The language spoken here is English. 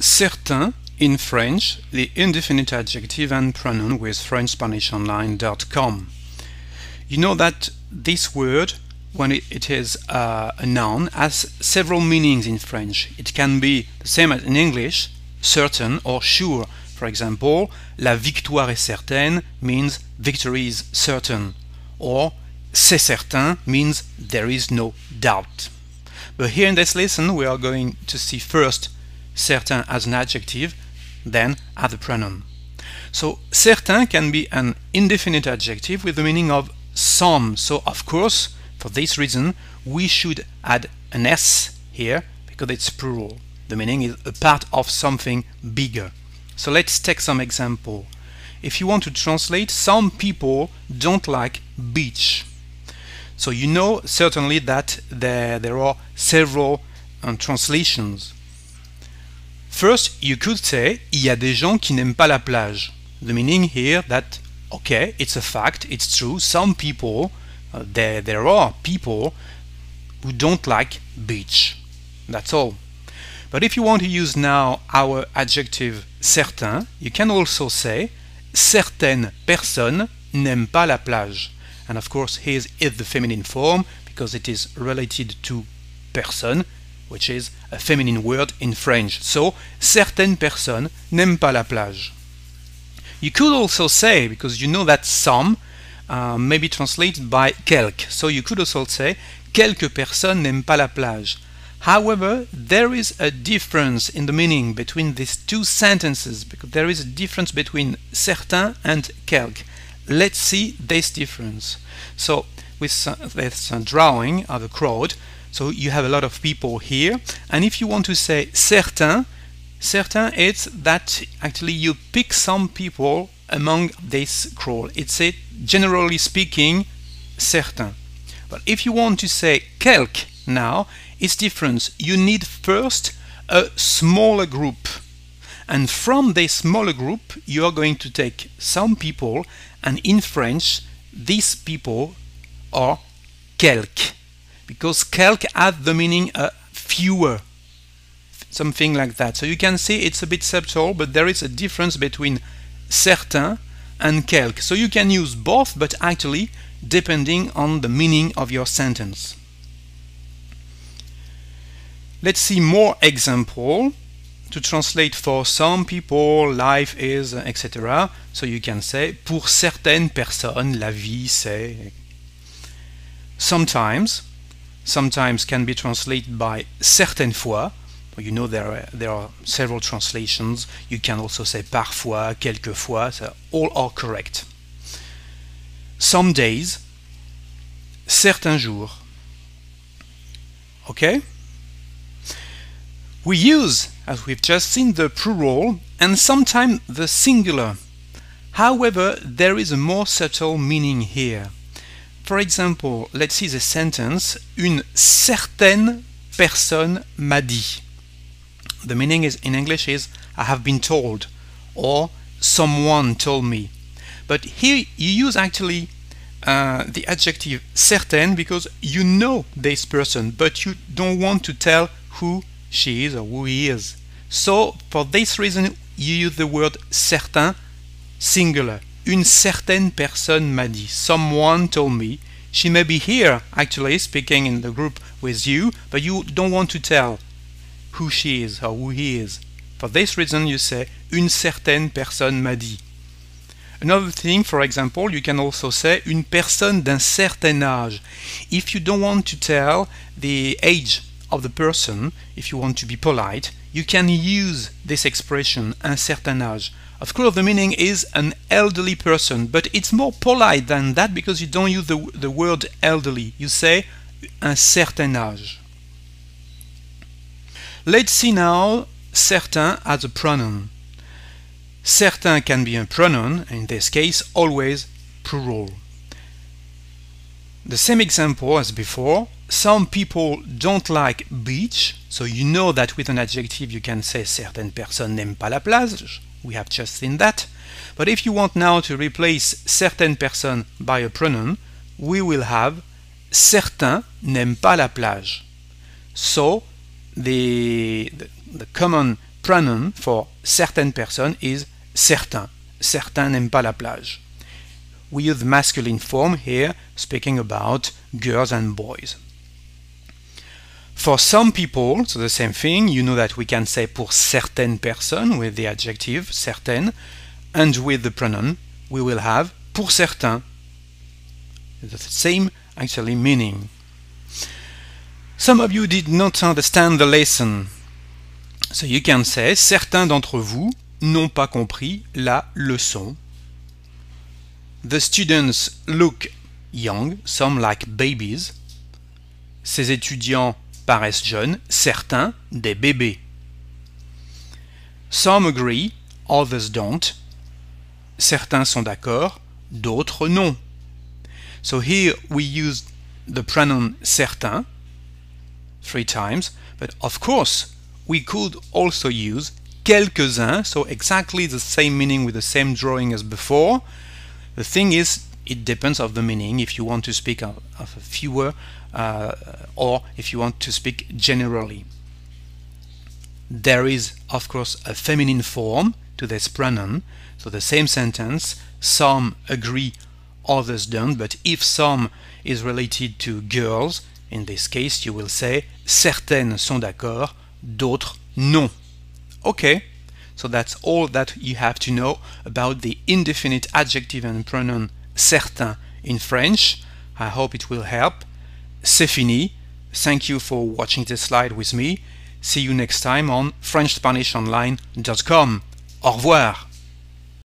Certain in French, the Indefinite Adjective and Pronoun with FrenchSpanishOnline.com. You know that this word, when it is a noun, has several meanings in French. It can be the same as in English, certain or sure. For example, la victoire est certaine means victory is certain, or c'est certain means there is no doubt. But here in this lesson we are going to see first certain as an adjective, then as a pronoun. So certain can be an indefinite adjective with the meaning of some. So of course, for this reason, we should add an S here because it's plural. The meaning is a part of something bigger. So let's take some example. If you want to translate, some people don't like beach. So you know certainly that there are several translations. First, you could say, il y a des gens qui n'aiment pas la plage. The meaning here that, okay, it's a fact, it's true, some people, there are people who don't like beach. That's all. But if you want to use now our adjective certain, you can also say, certaines personnes n'aiment pas la plage. And of course, here is the feminine form because it is related to personne, which is a feminine word in French. So, certaines personnes n'aiment pas la plage. You could also say, because you know that some may be translated by quelques, so you could also say, quelques personnes n'aiment pas la plage. However, there is a difference in the meaning between these two sentences, because there is a difference between certain and quelques. Let's see this difference. So, with this drawing of a crowd, so you have a lot of people here, and if you want to say certain is that actually you pick some people among this crowd. It's a generally speaking certain. But if you want to say quelques now, it's different. You need first a smaller group, and from this smaller group you are going to take some people, and in French these people are quelques, because quelques has the meaning fewer, something like that. So you can see it's a bit subtle, but there is a difference between certain and quelques. So you can use both, but actually depending on the meaning of your sentence. Let's see more example to translate for some people, life is, etc. So you can say, pour certaines personnes, la vie c'est. Sometimes can be translated by certaines fois. You know there are several translations. You can also say parfois, quelquefois, so all are correct. Some days, certains jours. Okay? We use, as we've just seen, the plural and sometimes the singular. However, there is a more subtle meaning here. For example, let's see the sentence, une certaine personne m'a dit. The meaning is in English is I have been told, or someone told me. But here you use actually the adjective certain because you know this person, but you don't want to tell who she is or who he is. So for this reason you use the word certain singular. Une certaine personne m'a dit. Someone told me. She may be here actually speaking in the group with you, but you don't want to tell who she is or who he is. For this reason you say une certaine personne m'a dit. Another thing, for example, you can also say une personne d'un certain âge. If you don't want to tell the age of the person, if you want to be polite, you can use this expression, un certain âge. Of course, the meaning is an elderly person, but it's more polite than that because you don't use the word elderly. You say un certain âge. Let's see now certain as a pronoun. Certain can be a pronoun, in this case always plural. The same example as before. Some people don't like beach, so you know that with an adjective you can say certaines personnes n'aiment pas la plage. We have just seen that. But if you want now to replace certaines personnes by a pronoun, we will have certains n'aiment pas la plage. So the common pronoun for certaines personnes is certain. Certains n'aiment pas la plage. We use the masculine form here, speaking about girls and boys. For some people, so the same thing, you know that we can say pour certaines personnes with the adjective certaines, and with the pronoun we will have pour certains. The same actually meaning. Some of you did not understand the lesson. So you can say certains d'entre vous n'ont pas compris la leçon. The students look young, some like babies. Ces étudiants paraissent jeunes, certains des bébés. Some agree, others don't. Certains sont d'accord, d'autres non. So here we use the pronoun certain 3 times, but of course we could also use quelques-uns, so exactly the same meaning with the same drawing as before. The thing is, it depends of the meaning, if you want to speak of a fewer or if you want to speak generally. There is, of course, a feminine form to this pronoun, so the same sentence, some agree, others don't, but if some is related to girls, in this case you will say certaines sont d'accord, d'autres non. Okay, so that's all that you have to know about the indefinite adjective and pronoun certain in French. I hope it will help. C'est fini. Thank you for watching this slide with me. See you next time on FrenchSpanishOnline.com. Au revoir.